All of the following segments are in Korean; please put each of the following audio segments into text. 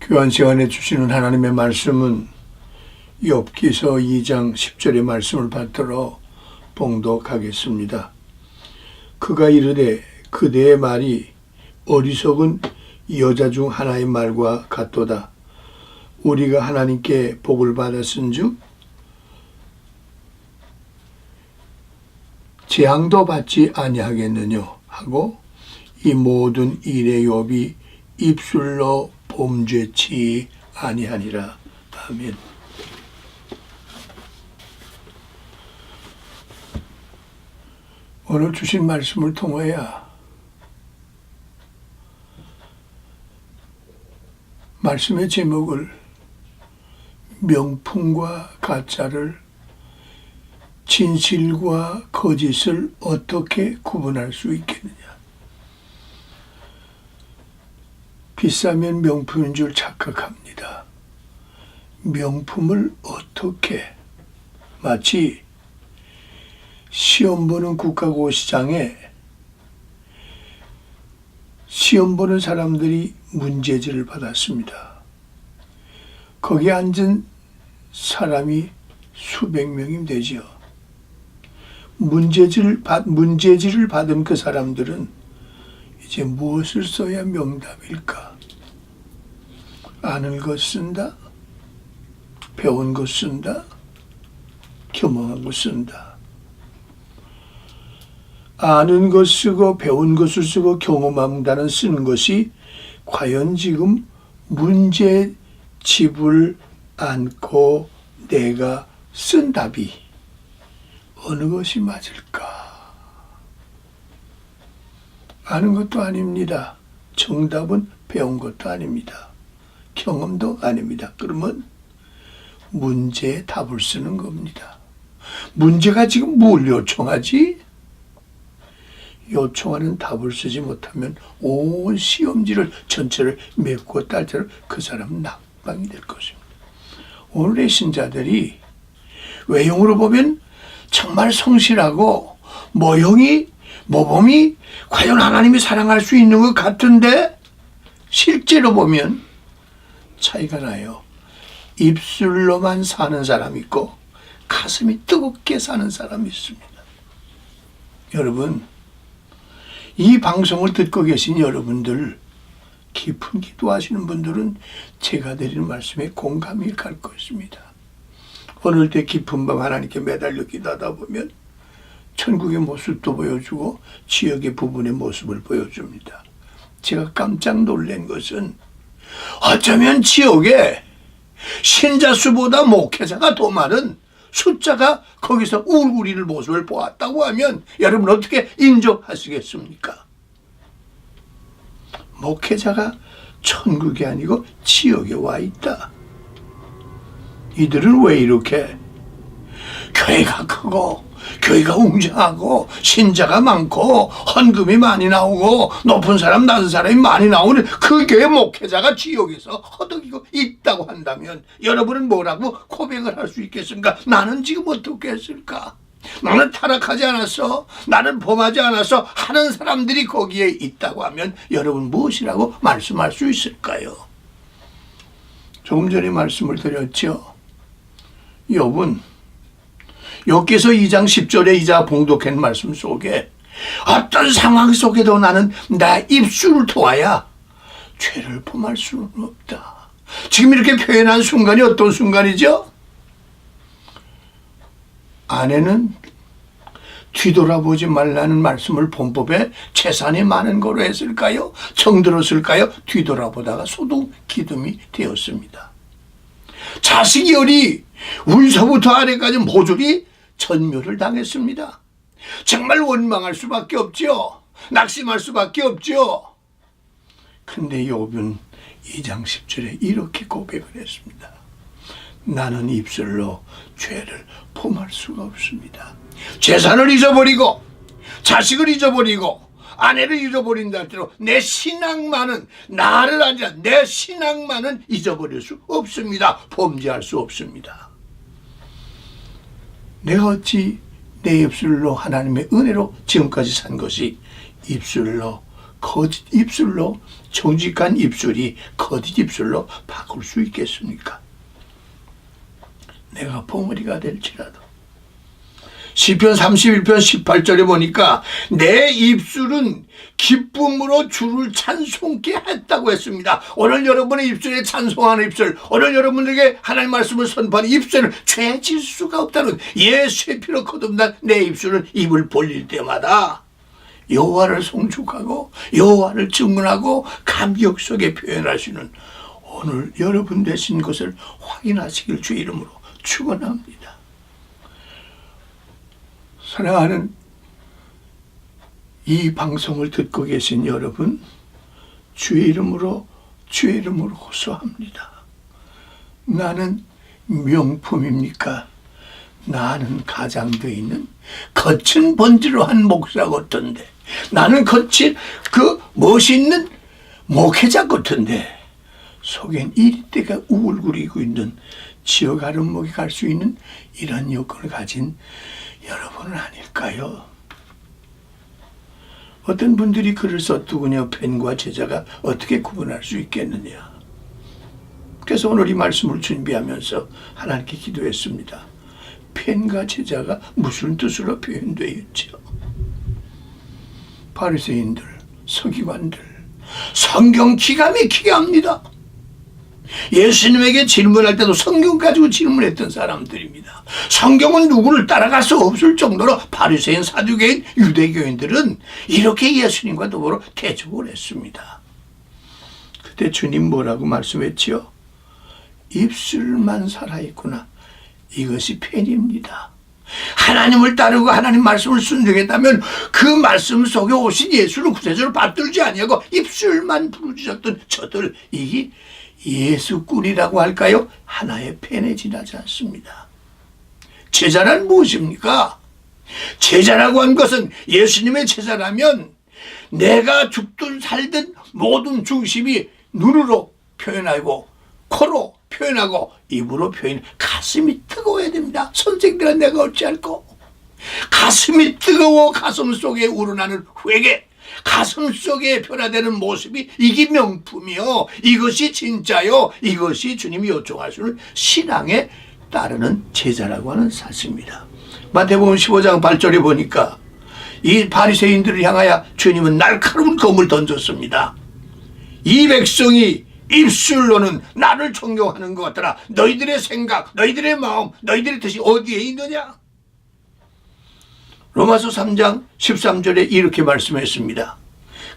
교환 시간에 주시는 하나님의 말씀은 욥기서 2장 10절의 말씀을 받들어 봉독하겠습니다. 그가 이르되 그대의 말이 어리석은 여자 중 하나의 말과 같도다. 우리가 하나님께 복을 받았은즉 재앙도 받지 아니하겠느냐 하고 이 모든 일의 욥이 입술로 범죄치 아니하니라. 아멘. 오늘 주신 말씀을 통하여 말씀의 제목을 명품과 가짜를, 진실과 거짓을 어떻게 구분할 수 있겠느냐. 비싸면 명품인 줄 착각합니다. 명품을 어떻게, 마치 시험 보는 국가고시장에 시험 보는 사람들이 문제지를 받았습니다. 거기 앉은 사람이 수백 명이 되지요. 문제지를 받은 그 사람들은 이제 무엇을 써야 명답일까? 아는 것 쓴다? 배운 것 쓴다? 경험한 것 쓴다. 아는 것 쓰고 배운 것을 쓰고 경험한다는 쓰는 것이 과연 지금 문제집을 안고 내가 쓴 답이 어느 것이 맞을까? 아는 것도 아닙니다. 정답은 배운 것도 아닙니다. 경험도 아닙니다. 그러면 문제에 답을 쓰는 겁니다. 문제가 지금 뭘 요청하지? 요청하는 답을 쓰지 못하면 온 시험지를 전체를 메고 딸처럼 그 사람은 낙방이 될 것입니다. 오늘의 신자들이 외형으로 보면 정말 성실하고 모범이 과연 하나님이 사랑할 수 있는 것 같은데 실제로 보면 차이가 나요. 입술로만 사는 사람이 있고 가슴이 뜨겁게 사는 사람이 있습니다. 여러분, 이 방송을 듣고 계신 여러분들, 깊은 기도하시는 분들은 제가 드리는 말씀에 공감이 갈 것입니다. 오늘 때 깊은 밤 하나님께 매달려 기도하다 보면 천국의 모습도 보여주고 지역의 부분의 모습을 보여줍니다. 제가 깜짝 놀란 것은 어쩌면 지역에 신자 수보다 목회자가 더 많은 숫자가 거기서 우리를 모습을 보았다고 하면 여러분 어떻게 인정하시겠습니까? 목회자가 천국이 아니고 지역에 와 있다. 이들은 왜 이렇게 교회가 크고 교회가 웅장하고 신자가 많고 헌금이 많이 나오고 높은 사람 낮은 사람이 많이 나오는 그 교회 목회자가 지역에서 허덕이고 있다고 한다면 여러분은 뭐라고 고백을 할 수 있겠습니까? 나는 지금 어떻게 했을까? 나는 타락하지 않았어? 나는 범하지 않았어? 하는 사람들이 거기에 있다고 하면 여러분 무엇이라고 말씀할 수 있을까요? 조금 전에 말씀을 드렸죠. 욥은 욥기서 2장 10절에 이자 봉독한 말씀 속에 어떤 상황 속에도 나는 나 입술을 통하여 죄를 범할 수는 없다. 지금 이렇게 표현한 순간이 어떤 순간이죠? 아내는 뒤돌아보지 말라는 말씀을 본법에 재산이 많은 거로 했을까요? 정들었을까요? 뒤돌아보다가 소동 기둥이 되었습니다. 자식이 어리 위서부터 아래까지 모조리 전멸을 당했습니다. 정말 원망할 수밖에 없죠. 낙심할 수밖에 없죠. 근데 욥은 2장 10절에 이렇게 고백을 했습니다. 나는 입술로 죄를 범할 수가 없습니다. 재산을 잊어버리고 자식을 잊어버리고 아내를 잊어버린다 할지라도 내 신앙만은, 나를 아니라 내 신앙만은 잊어버릴 수 없습니다. 범죄할 수 없습니다. 내가 어찌 내 입술로 하나님의 은혜로 지금까지 산 것이 입술로 거짓 입술로 정직한 입술이 거짓 입술로 바꿀 수 있겠습니까? 내가 봉우리가 될지라도. 시편 31편 18절에 보니까 내 입술은 기쁨으로 주를 찬송케 했다고 했습니다. 오늘 여러분의 입술에 찬송하는 입술, 오늘 여러분에게 하나님 말씀을 선포하는 입술은 죄질 수가 없다는, 예수의 피로 거듭난 내 입술은 입을 벌릴 때마다 여호와를 송축하고 여호와를 증언하고 감격 속에 표현하시는 오늘 여러분 되신 것을 확인하시길 주의 이름으로 축원합니다. 사랑하는 이 방송을 듣고 계신 여러분, 주의 이름으로 호소합니다. 나는 명품입니까? 나는 가장되어 있는 거친 번지로 한 목사 같던데, 나는 거친 멋있는 목회자 같은데 속엔 이리때가 우울거리고 있는 지옥 아름목에 갈 수 있는 이런 여건을 가진 여러분은 아닐까요? 어떤 분들이 글을 썼더군요. 팬과 제자가 어떻게 구분할 수 있겠느냐. 그래서 오늘 이 말씀을 준비하면서 하나님께 기도했습니다. 팬과 제자가 무슨 뜻으로 표현되어 있죠? 바리새인들, 서기관들, 성경 기가 막히게 합니다. 예수님에게 질문할 때도 성경 가지고 질문했던 사람들입니다. 성경은 누구를 따라갈 수 없을 정도로 바리새인, 사두개인, 유대교인들은 이렇게 예수님과 더불어 대적을 했습니다. 그때 주님 뭐라고 말씀했지요? 입술만 살아있구나. 이것이 팬입니다. 하나님을 따르고 하나님 말씀을 순종했다면 그 말씀 속에 오신 예수를 구세주로 받들지 아니하고 입술만 부르짖었던 저들, 이게 예수꾼이라고 할까요? 하나의 팬에 지나지 않습니다. 제자란 무엇입니까? 제자라고 한 것은, 예수님의 제자라면 내가 죽든 살든 모든 중심이 눈으로 표현하고 코로 표현하고 입으로 표현, 가슴이 뜨거워야 됩니다. 선생들은 내가 어찌할꼬? 가슴이 뜨거워 가슴 속에 우러나는 회개, 가슴 속에 변화되는 모습이, 이게 명품이요, 이것이 진짜요, 이것이 주님이 요청하시는 신앙에 따르는 제자라고 하는 사실입니다. 마태복음 15장 8절에 보니까 이 바리새인들을 향하여 주님은 날카로운 검을 던졌습니다. 이 백성이 입술로는 나를 존경하는 것 같더라. 너희들의 생각, 너희들의 마음, 너희들의 뜻이 어디에 있느냐? 로마서 3장 13절에 이렇게 말씀했습니다.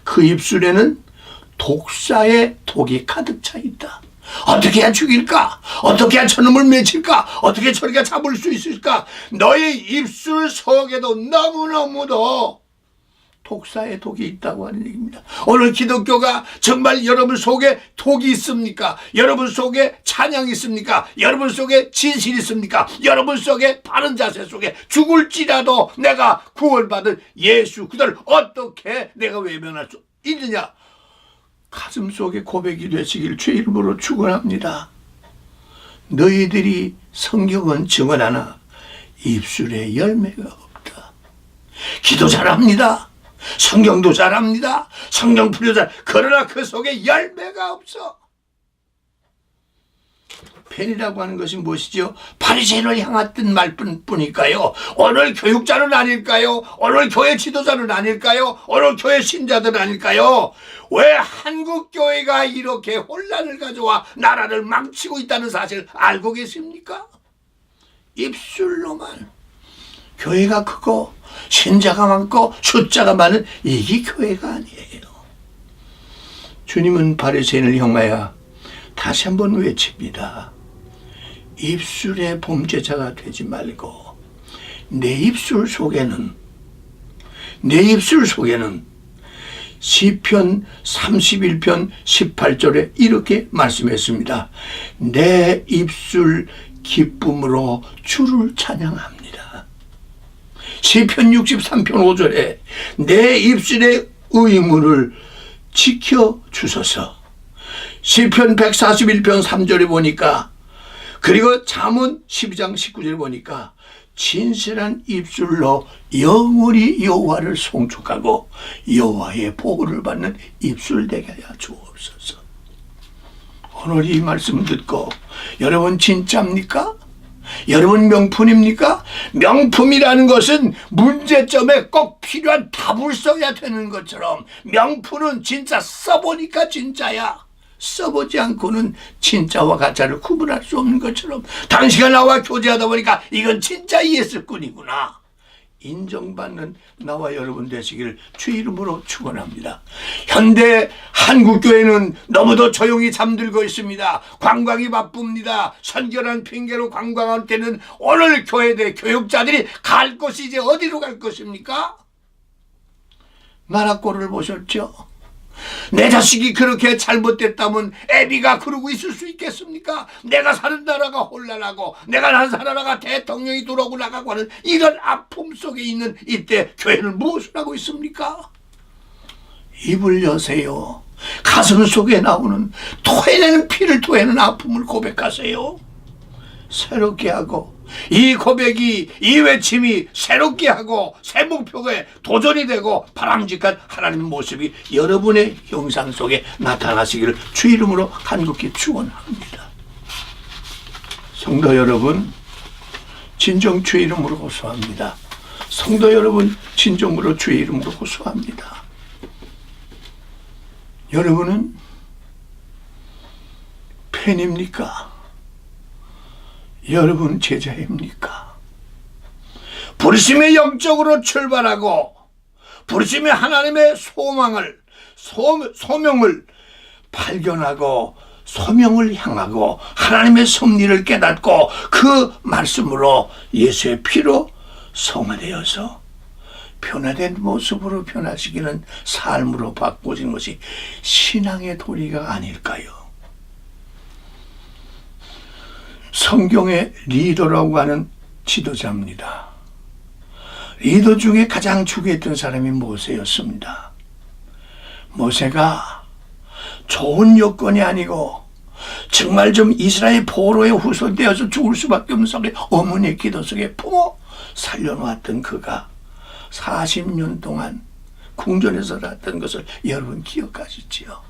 그 입술에는 독사의 독이 가득 차 있다. 어떻게 해야 죽일까? 어떻게 해야 저놈을 맺힐까? 어떻게 저리가 잡을 수 있을까? 너의 입술 속에도 너무너무도 독사의 독이 있다고 하는 얘기입니다. 오늘 기독교가 정말 여러분 속에 독이 있습니까? 여러분 속에 찬양이 있습니까? 여러분 속에 진실이 있습니까? 여러분 속에 바른 자세 속에 죽을지라도 내가 구원받은 예수 그들을 어떻게 내가 외면할 수 있느냐? 가슴 속에 고백이 되시길 주의 이름으로 축원합니다. 너희들이 성경은 증언하나 입술에 열매가 없다. 기도 잘합니다. 성경도 잘합니다. 성경 풀려 잘, 그러나 그 속에 열매가 없어. 팬이라고 하는 것이 무엇이죠? 바리새인을 향했던 말뿐일까요? 오늘 교육자는 아닐까요? 오늘 교회 지도자는 아닐까요? 오늘 교회 신자들은 아닐까요? 왜 한국 교회가 이렇게 혼란을 가져와 나라를 망치고 있다는 사실을 알고 계십니까? 입술로만 교회가 크고 신자가 많고 숫자가 많은 이게 교회가 아니에요. 주님은 바리새인을 향하여 다시 한번 외칩니다. 입술의 범죄자가 되지 말고 내 입술 속에는 시편 31편 18절에 이렇게 말씀했습니다. 내 입술 기쁨으로 주를 찬양합니다. 시편 63편 5절에 내 입술의 의무를 지켜주소서. 시편 141편 3절에 보니까, 그리고 잠언 12장 19절에 보니까 진실한 입술로 영원히 여호와를 송축하고 여호와의 보호를 받는 입술 되게 하여 주옵소서. 오늘 이 말씀 듣고 여러분 진짜입니까? 여러분 명품입니까? 명품이라는 것은 문제점에 꼭 필요한 답을 써야 되는 것처럼 명품은 진짜 써보니까 진짜야. 써보지 않고는 진짜와 가짜를 구분할 수 없는 것처럼 당시가 나와 교제하다 보니까 이건 진짜 예수꾼이구나 인정받는 나와 여러분 되시기를 주 이름으로 축원합니다. 현대 한국교회는 너무도 조용히 잠들고 있습니다. 관광이 바쁩니다. 선교란 핑계로 관광할 때는 오늘 교회대 교육자들이 갈 곳이 이제 어디로 갈 것입니까? 나라 꼴을 보셨죠? 내 자식이 그렇게 잘못됐다면 애비가 그러고 있을 수 있겠습니까? 내가 사는 나라가 혼란하고 내가 사는 나라가 대통령이 들어오고 나가고 하는 이런 아픔 속에 있는 이때 교회는 무엇을 하고 있습니까? 입을 여세요. 가슴 속에 나오는 토해내는 피를 토해내는 아픔을 고백하세요. 새롭게 하고 이 고백이 이 외침이 새롭게 하고 새 목표에 도전이 되고 바람직한 하나님의 모습이 여러분의 형상 속에 나타나시기를 주 이름으로 간곡히 축원합니다. 성도 여러분 진정 주 이름으로 호소합니다. 성도 여러분 진정으로 주 이름으로 호소합니다. 여러분은 팬입니까? 여러분 제자입니까? 부르심의 영적으로 출발하고 부르심의 하나님의 소망을 소명을 발견하고 소명을 향하고 하나님의 섭리를 깨닫고 그 말씀으로 예수의 피로 성화되어서 변화된 모습으로 변화시키는 삶으로 바꿔진 것이 신앙의 도리가 아닐까요? 성경의 리더라고 하는 지도자입니다. 리더 중에 가장 중요했던 사람이 모세였습니다. 모세가 좋은 여건이 아니고 정말 좀 이스라엘 포로의 후손되어서 죽을 수밖에 없는 속에 어머니의 기도 속에 품어 살려놓았던 그가 40년 동안 궁전에서 살았던 것을 여러분 기억하시지요?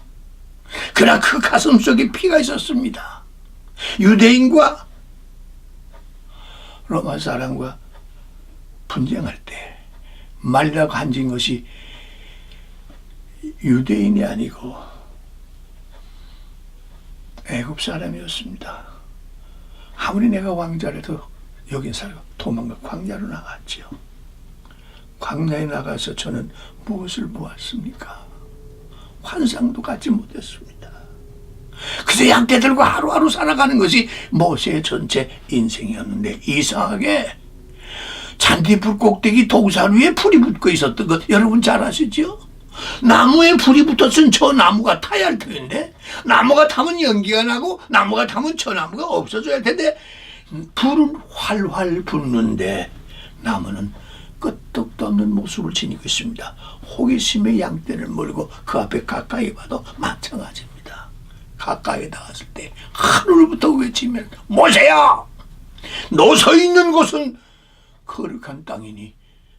그러나 그 가슴 속에 피가 있었습니다. 유대인과 로마 사람과 분쟁할 때 말이라고 앉은 것이 유대인이 아니고 애굽 사람이었습니다. 아무리 내가 왕자라도 여긴 살고 도망가 광야로 나갔지요. 광야에 나가서 저는 무엇을 보았습니까? 환상도 갖지 못했습니다. 그저 양떼 들고 하루하루 살아가는 것이 모세의 전체 인생이었는데 이상하게 잔디불 꼭대기 동산 위에 불이 붙고 있었던 것 여러분 잘 아시죠? 나무에 불이 붙었으면 저 나무가 타야 할 텐데 나무가 타면 연기가 나고 나무가 타면 저 나무가 없어져야 할 텐데 불은 활활 붙는데 나무는 끄떡도 없는 모습을 지니고 있습니다. 호기심에 양떼를 몰고 그 앞에 가까이 봐도 마찬가지입니다. 가까이 나갔을 때 하늘부터 외치면 모세야 너 서 있는 곳은 거룩한 땅이니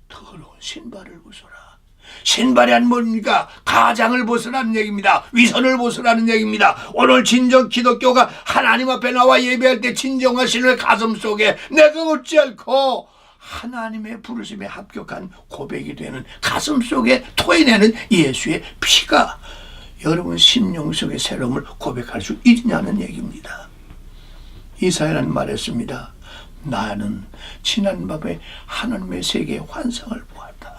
더러운 신발을 벗어라. 신발이 안 뭡니까? 가장을 벗으라는 얘기입니다. 위선을 벗으라는 얘기입니다. 오늘 진정 기독교가 하나님 앞에 나와 예배할 때 진정한 신을 가슴 속에 내가 어찌 않고 하나님의 부르심에 합격한 고백이 되는 가슴 속에 토해내는 예수의 피가 여러분 심령 속의 새로움을 고백할 수 있냐는 얘기입니다. 이사야는 말했습니다. 나는 지난밤에 하나님의 세계의 환상을 보았다.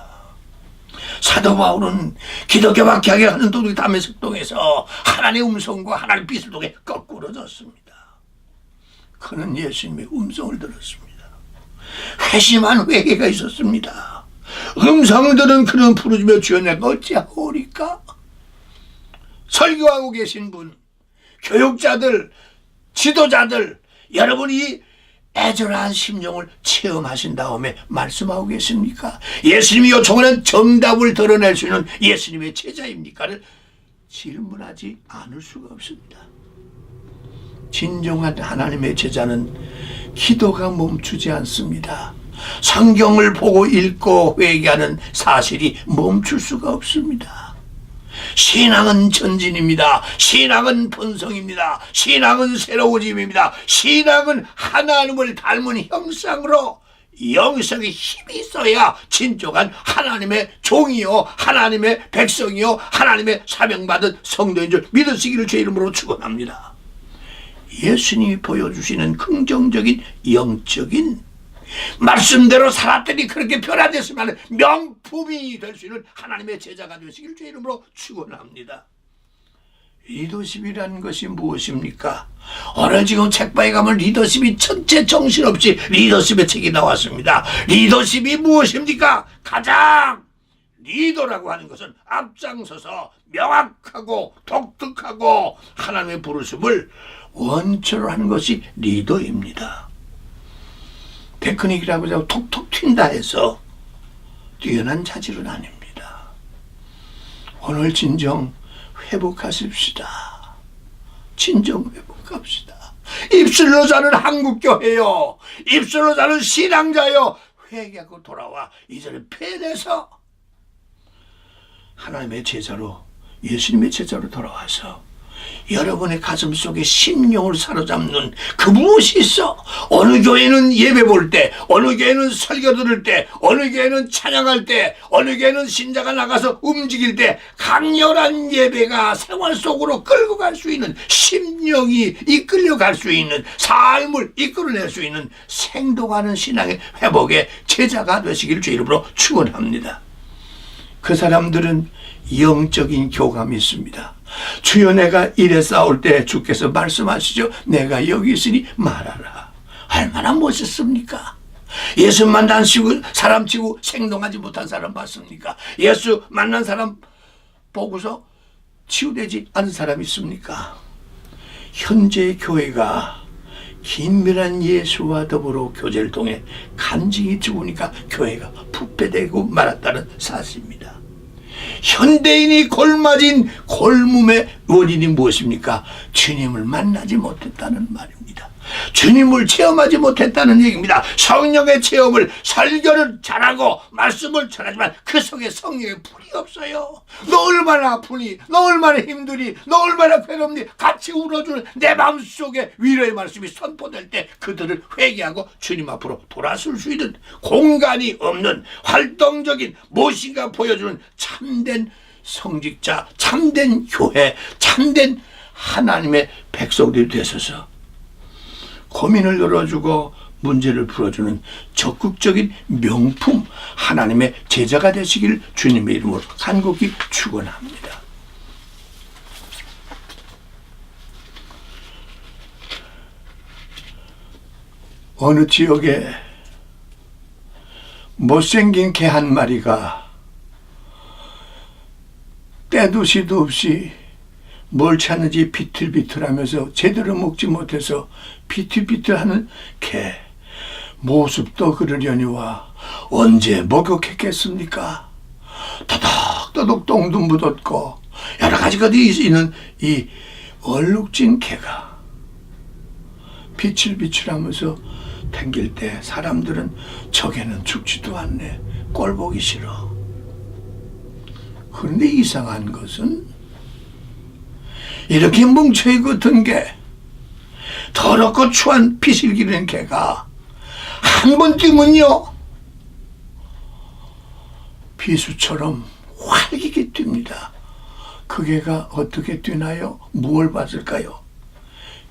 사도 바울은 기독교 박해하게 하는 도둑 다메섹 동에서 하나님의 음성과 하나님의 빛을 통해 거꾸러졌습니다. 그는 예수님의 음성을 들었습니다. 회심한 회개가 있었습니다. 음성을 들은 그는 부르짖며 주여 내가 어찌하오리까? 설교하고 계신 분, 교육자들, 지도자들 여러분이 애절한 심령을 체험하신 다음에 말씀하고 계십니까? 예수님이 요청하는 정답을 드러낼 수 있는 예수님의 제자입니까를 질문하지 않을 수가 없습니다. 진정한 하나님의 제자는 기도가 멈추지 않습니다. 성경을 보고 읽고 회개하는 사실이 멈출 수가 없습니다. 신앙은 전진입니다. 신앙은 번성입니다. 신앙은 새로워짐입니다. 신앙은 하나님을 닮은 형상으로 영성의 힘이 있어야 진정한 하나님의 종이요 하나님의 백성이요 하나님의 사명받은 성도인 줄 믿으시기를 주의 이름으로 축원합니다. 예수님이 보여주시는 긍정적인 영적인 말씀대로 살았더니 그렇게 변화됐으면 명품이 될 수 있는 하나님의 제자가 되시기를 주의 이름으로 축원합니다. 리더십이라는 것이 무엇입니까? 오늘 지금 책방에 가면 리더십이 전체 정신없이 리더십의 책이 나왔습니다. 리더십이 무엇입니까? 가장 리더라고 하는 것은 앞장서서 명확하고 독특하고 하나님의 부르심을 원초로 하는 것이 리더입니다. 테크닉이라고 해서 톡톡 튄다 해서 뛰어난 자질은 아닙니다. 오늘 진정 회복하십시다. 진정 회복합시다. 입술로 사는 한국교회요, 입술로 사는 신앙자요, 회개하고 돌아와 이제는 패내서 하나님의 제자로, 예수님의 제자로 돌아와서 여러분의 가슴 속에 심령을 사로잡는 그 무엇이 있어? 어느 교회는 예배 볼 때, 어느 교회는 설교 들을 때, 어느 교회는 찬양할 때, 어느 교회는 신자가 나가서 움직일 때 강렬한 예배가 생활 속으로 끌고 갈 수 있는, 심령이 이끌려 갈 수 있는, 삶을 이끌어낼 수 있는 생동하는 신앙의 회복의 제자가 되시기를 주의 이름으로 축원합니다. 그 사람들은 영적인 교감이 있습니다. 주여, 내가 일에 싸울 때 주께서 말씀하시죠. 내가 여기 있으니 말하라. 얼마나 멋있습니까? 예수 만난 사람 치고 생동하지 못한 사람 봤습니까? 예수 만난 사람 보고서 치유되지 않은 사람 있습니까? 현재 교회가 긴밀한 예수와 더불어 교제를 통해 간증이 죽으니까 교회가 부패되고 말았다는 사실입니다. 현대인이 골맞은 골문의 원인이 무엇입니까? 주님을 만나지 못했다는 말입니다. 주님을 체험하지 못했다는 얘기입니다. 성령의 체험을, 설교를 잘하고 말씀을 전하지만 그 속에 성령의 불이 없어요. 너 얼마나 아프니, 너 얼마나 힘드니, 너 얼마나 괴롭니, 같이 울어주는 내 마음속에 위로의 말씀이 선포될 때 그들을 회개하고 주님 앞으로 돌아설 수 있는 공간이 없는 활동적인 무엇인가 보여주는 참된 성직자, 참된 교회, 참된 하나님의 백성들이 되셔서 고민을 열어주고 문제를 풀어주는 적극적인 명품 하나님의 제자가 되시길 주님의 이름으로 간곡히 축원합니다. 어느 지역에 못생긴 개 한 마리가 때도 시도 없이 뭘 찾는지 비틀비틀하면서 제대로 먹지 못해서 비틀비틀하는 개 모습도 그러려니와 언제 목욕했겠습니까? 더덕더덕 똥도 묻었고 여러 가지가 있는 이 얼룩진 개가 비틀비틀하면서 댕길 때 사람들은 저개는 죽지도 않네, 꼴 보기 싫어. 그런데 이상한 것은 이렇게 뭉쳐있고 든 게, 더럽고 추한 빛을 기르는 개가 한 번 뛰면요 비수처럼 활기게 뜁니다. 그 개가 어떻게 뛰나요? 무엇을 봤을까요?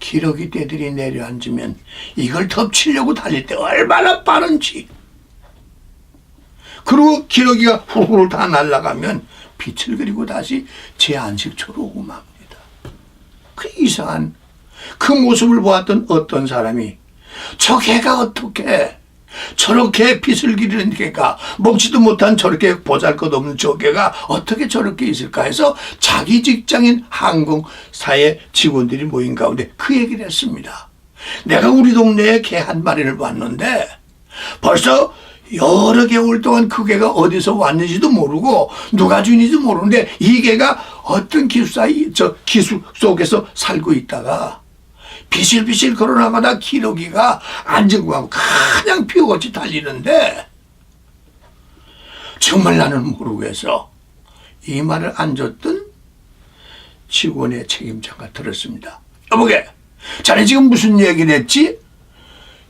기러기 떼들이 내려앉으면 이걸 덮치려고 달릴 때 얼마나 빠른지, 그리고 기러기가 후루룩 다 날아가면 빛을 그리고 다시 제 안식처로 오고 맙니다. 그 이상한 그 모습을 보았던 어떤 사람이 저 개가 어떻게 저렇게 빛을 기르는 개가, 먹지도 못한 저렇게 보잘것없는 저 개가 어떻게 저렇게 있을까 해서 자기 직장인 항공사의 직원들이 모인 가운데 그 얘기를 했습니다. 내가 우리 동네에 개 한 마리를 봤는데 벌써 여러 개월 동안 그 개가 어디서 왔는지도 모르고 누가 주인인지도 모르는데 이 개가 어떤 기숙 속에서 살고 있다가 비실비실 걸어나가다 기러기가 앉은 거 하고 그냥 피어같이 달리는데 정말 나는 모르겠어. 이 말을 안 줬던 직원의 책임자가 들었습니다. 여보게, 자네 지금 무슨 얘기를 했지?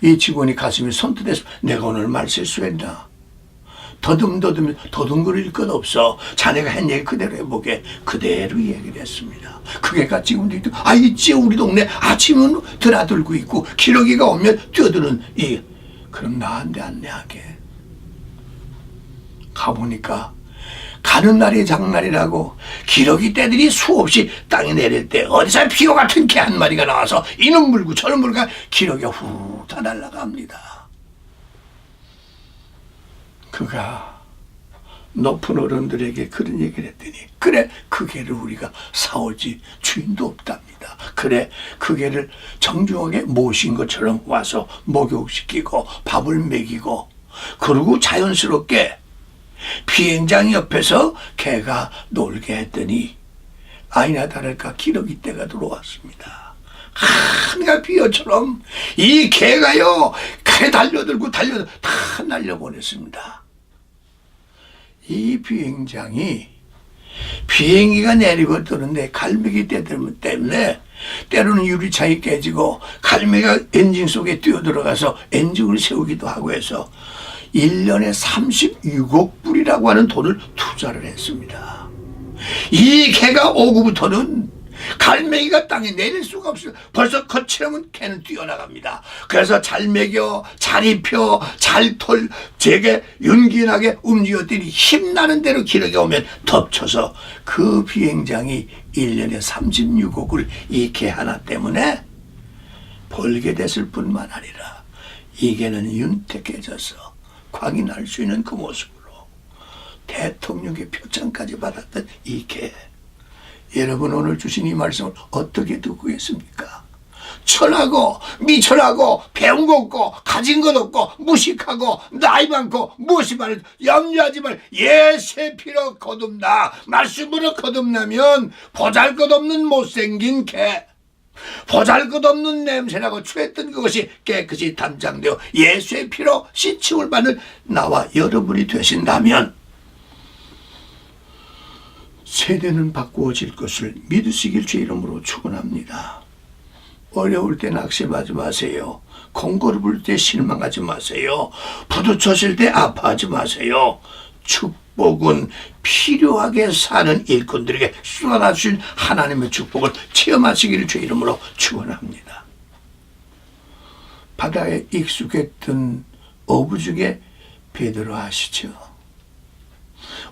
이 직원이 가슴이 손뜨대서 내가 오늘 말 실수했나? 더듬거릴 것 없어. 자네가 한 얘기 그대로 해보게. 그대로 얘기를 했습니다. 그게가 지금도 있고, 있지, 우리 동네 아침은 드나들고 있고 기러기가 오면 뛰어드는 그럼 나한테 안내하게. 가보니까 가는 날이 장날이라고 기러기 떼들이 수없이 땅에 내릴 때 어디서 피어 같은 개 한 마리가 나와서 이는 물고 저는 물고 기러기가 후 다 날아갑니다. 그가 높은 어른들에게 그런 얘기를 했더니 그래, 그 개를 우리가 사오지 주인도 없답니다. 그래, 그 개를 정중하게 모신 것처럼 와서 목욕시키고 밥을 먹이고 그리고 자연스럽게 비행장 옆에서 개가 놀게 했더니 아니나 다를까 기러기 떼가 들어왔습니다. 하늘가 비어처럼 이 개가요, 개 달려들고 다 날려보냈습니다. 이 비행장이 비행기가 내리고 뜨는데 갈매기 떼 때문에 때로는 유리창이 깨지고 갈매기가 엔진 속에 뛰어들어가서 엔진을 세우기도 하고 해서 1년에 36억 불이라고 하는 돈을 투자를 했습니다. 이 개가 오고부터는 갈매기가 땅에 내릴 수가 없어요. 벌써 거칠으면 개는 뛰어나갑니다. 그래서 잘 먹여, 잘 입혀, 잘 되게 윤기나게 움직였더니 힘나는 대로 기러기가 오면 덮쳐서 그 비행장이 1년에 36억을 이 개 하나 때문에 벌게 됐을 뿐만 아니라 이 개는 윤택해져서 광이 날 수 있는 그 모습으로 대통령의 표창까지 받았던 이 개. 여러분, 오늘 주신 이 말씀을 어떻게 듣고 계십니까? 천하고 미천하고 배운 것 없고 가진 것 없고 무식하고 나이 많고 무엇이 많은 염려하지 말. 예세피로 거듭나. 말씀으로 거듭나면 보잘것없는 못생긴 개, 보잘것없는 냄새나고 취했던 그것이 깨끗이 담장되어 예수의 피로 씻임을 받는 나와 여러분이 되신다면 세대는 바꾸어질 것을 믿으시길 주 이름으로 축원합니다. 어려울 때 낙심하지 마세요. 공고를 때 실망하지 마세요. 부딪혔을 때 아파하지 마세요. 축복은 필요하게 사는 일꾼들에게 쏟아주신 하나님의 축복을 체험하시기를 주 이름으로 축원합니다. 바다에 익숙했던 어부 중에 베드로 아시죠?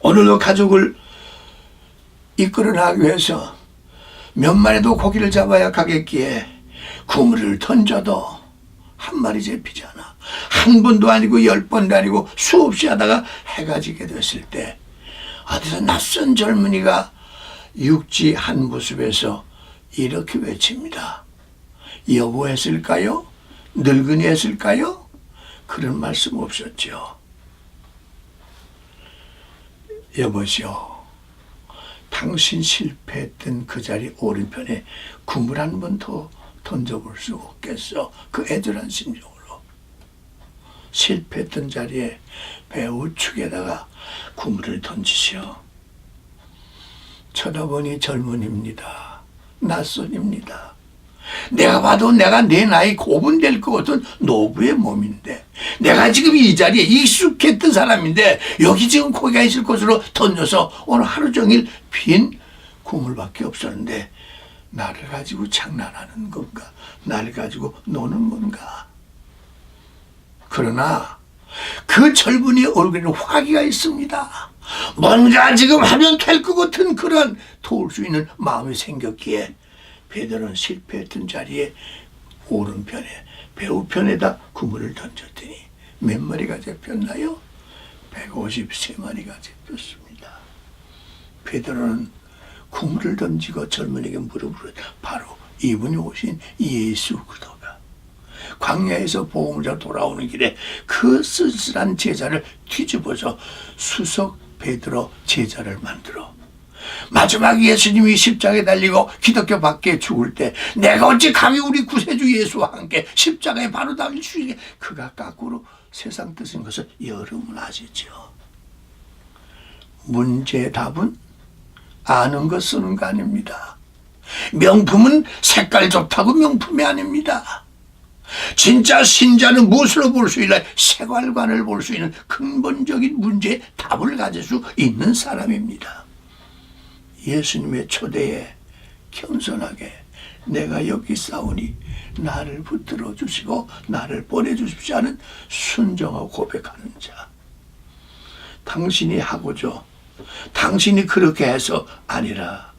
오늘도 가족을 이끌어 나가기 위해서 몇 마리도 고기를 잡아야 가겠기에 그물을 던져도 한 마리 잡히지 않아. 한 번도 아니고 10번도 아니고 수없이 하다가 해가 지게 됐을 때 어디서 낯선 젊은이가 육지 한 모습에서 이렇게 외칩니다. 여보 했을까요? 늙은이 했을까요? 그런 말씀 없었죠. 여보시오, 당신 실패했던 그 자리 오른편에 그물 한 번 더 던져볼 수 없겠어? 그 애절한 심정으로 실패했던 자리에 배 우측에다가 그물을 던지시오. 쳐다보니 젊은입니다. 낯선입니다. 내가 봐도 내가 내 나이 고분될 것 같은 노부의 몸인데, 내가 지금 이 자리에 익숙했던 사람인데 여기 지금 고기가 있을 곳으로 던져서 오늘 하루 종일 빈 그물밖에 없었는데 나를 가지고 장난하는 건가? 나를 가지고 노는 건가? 그러나 그 젊은이 얼굴에는 화기가 있습니다. 뭔가 지금 하면 될 것 같은 그런 도울 수 있는 마음이 생겼기에 베드로는 실패했던 자리에 오른편에 배우편에다 그물을 던졌더니 몇 마리가 잡혔나요? 153마리가 잡혔습니다. 베드로는 그물을 던지고 젊은이에게 물어보려 바로 이분이 오신 예수 그리스도가 광야에서 복음을 잡아 돌아오는 길에 그 쓸쓸한 제자를 뒤집어서 수석 베드로 제자를 만들어 마지막 예수님이 십자가에 달리고 기독교 밖에 죽을 때 내가 어찌 감히 우리 구세주 예수와 함께 십자가에 바로 달릴 수 있게, 그가 거꾸로 세상 뜻인 것을 여러분 아시죠? 문제의 답은 아는 거 쓰는 거 아닙니다. 명품은 색깔 좋다고 명품이 아닙니다. 진짜 신자는 무엇으로 볼 수 있나? 세관관을 볼 수 있는 근본적인 문제의 답을 가질 수 있는 사람입니다. 예수님의 초대에 겸손하게 내가 여기 싸우니 나를 붙들어 주시고 나를 보내주십시오 하는 순종하고 고백하는 자. 당신이 하고죠, 당신이 그렇게 해서 아니라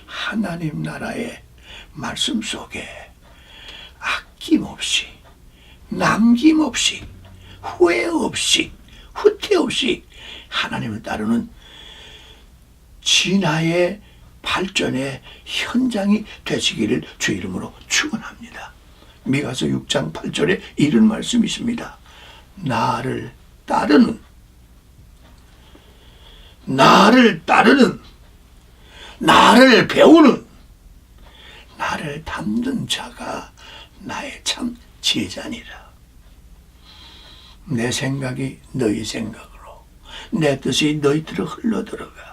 하나님 나라의 말씀 속에 아낌없이, 남김없이, 후회 없이, 후퇴 없이 하나님을 따르는 진화의 발전의 현장이 되시기를 주 이름으로 축원합니다. 미가서 6장 8절에 이런 말씀이 있습니다. 나를 따르는, 나를 배우는, 나를 닮는 자가 나의 참 제자니라. 내 생각이 너희 생각으로, 내 뜻이 너희들을 흘러들어가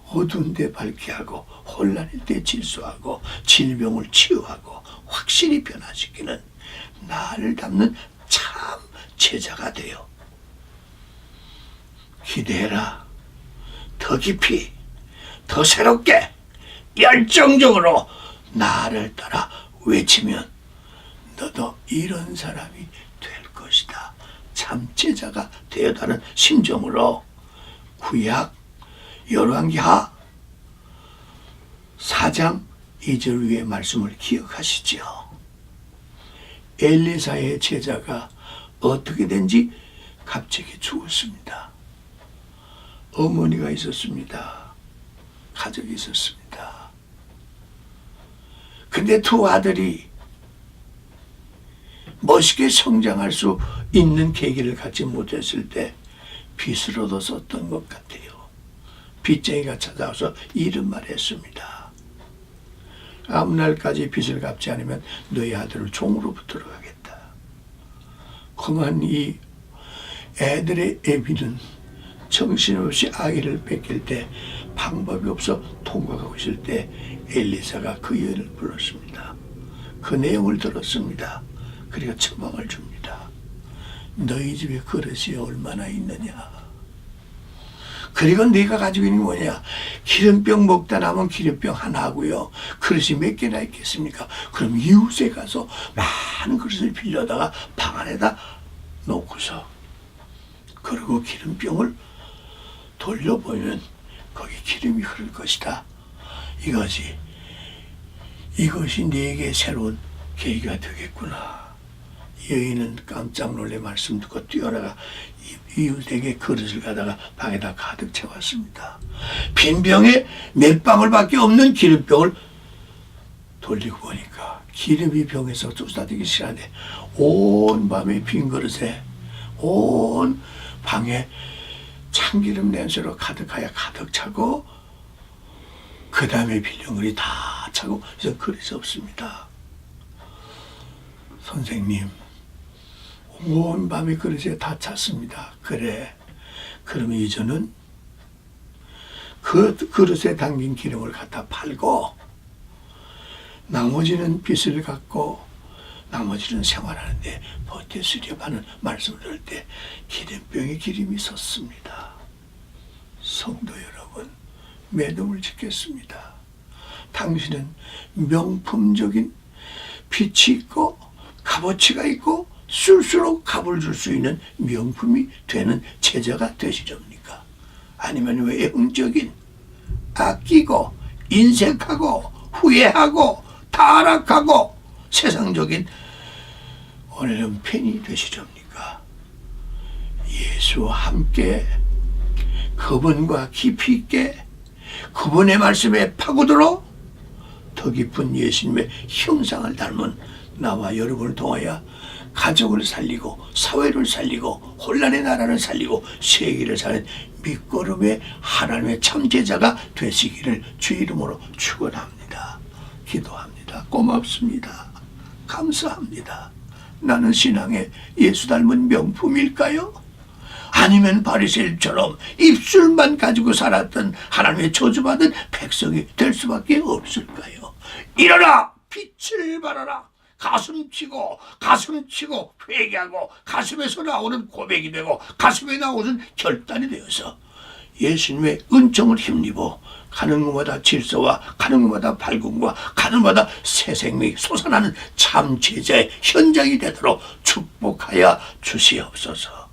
어두운 데 밝게 하고 혼란일 때 질소하고 질병을 치유하고 확실히 변화시키는 나를 닮는 참 제자가 되어 기대해라. 더 깊이, 더 새롭게, 열정적으로 나를 따라 외치면 너도 이런 사람이 될 것이다. 참 제자가 되어다는 심정으로 구약 열왕기하 4장 2절 위의 말씀을 기억하시죠. 엘리사의 제자가 어떻게 된지 갑자기 죽었습니다. 어머니가 있었습니다. 가족이 있었습니다. 근데 두 아들이 멋있게 성장할 수 있는 계기를 갖지 못했을 때 빚을 얻었었던 것 같아요. 빚쟁이가 찾아와서 이런 말을 했습니다. 아무 날까지 빚을 갚지 않으면 너희 아들을 종으로 붙들어 가겠다. 그만 이 애들의 애비는 정신없이 아이를 뺏길 때 방법이 없어 통과하고 있을 때 엘리사가 그 여인을 불렀습니다. 그 내용을 들었습니다. 그리고 처방을 줍니다. 너희 집에 그릇이 얼마나 있느냐? 그리고 네가 가지고 있는 게 뭐냐? 기름병 먹다 남은 기름병 하나 하고요. 그릇이 몇 개나 있겠습니까? 그럼 이웃에 가서 많은 그릇을 빌려다가 방 안에다 놓고서, 그리고 기름병을 돌려보면 거기 기름이 흐를 것이다. 이것이 네게 새로운 계기가 되겠구나. 여인은 깜짝 놀래 말씀 듣고 뛰어나가 이웃에게 그릇을 가다가 방에다 가득 채웠습니다. 빈 병에 몇 방울밖에 없는 기름병을 돌리고 보니까 기름이 병에서 쏟아지기 시작하네. 온 밤에 빈 그릇에 온 방에 참기름 냄새로 가득하여 가득 차고, 그 다음에 비닐물이 다 차고 이제 그릇이 없습니다. 선생님, 온 밤에 그릇에 다 찼습니다. 그래, 그러면 이제는 그 그릇에 담긴 기름을 갖다 팔고 나머지는 빚을 갖고 나머지는 생활하는데 버텨쓰려 하는 말씀을 들을 때 기름병에 기름이 섰습니다. 성도 여러분, 매듭을 짓겠습니다. 당신은 명품적인 빛이 있고 값어치가 있고 쓸수록 값을 줄 수 있는 명품이 되는 제자가 되시렵니까? 아니면 외형적인, 아끼고 인색하고 후회하고 타락하고 세상적인 오늘은 팬이 되시렵니까? 예수와 함께 그분과 깊이 있게 그분의 말씀에 파고들어 더 깊은 예수님의 형상을 닮은 나와 여러분을 통하여 가족을 살리고 사회를 살리고 혼란의 나라를 살리고 세계를 사는 밑거름의 하나님의 참제자가 되시기를 주 이름으로 축원합니다. 기도합니다. 고맙습니다. 감사합니다. 나는 신앙의 예수 닮은 명품일까요? 아니면 바리새인처럼 입술만 가지고 살았던 하나님의 저주받은 백성이 될 수밖에 없을까요? 일어나! 빛을 발하라! 가슴 치고 회개하고 가슴에서 나오는 고백이 되고 가슴에 나오는 결단이 되어서 예수님의 은총을 힘입어 가는 곳마다 질서와 가는 곳마다 밝음과 가는 곳마다 새 생명이 솟아나는 참 제자의 현장이 되도록 축복하여 주시옵소서.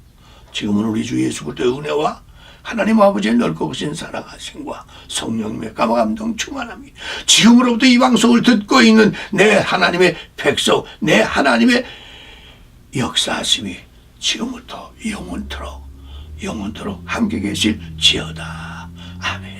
지금은 우리 주 예수 그리스도의 은혜와 하나님 아버지의 넓고 크신 사랑하심과 성령님의 감화감동 충만함이 지금으로부터 이 방송을 듣고 있는 내 하나님의 백성, 내 하나님의 역사하심이 지금부터 영원토록 함께 계실지어다. 아멘.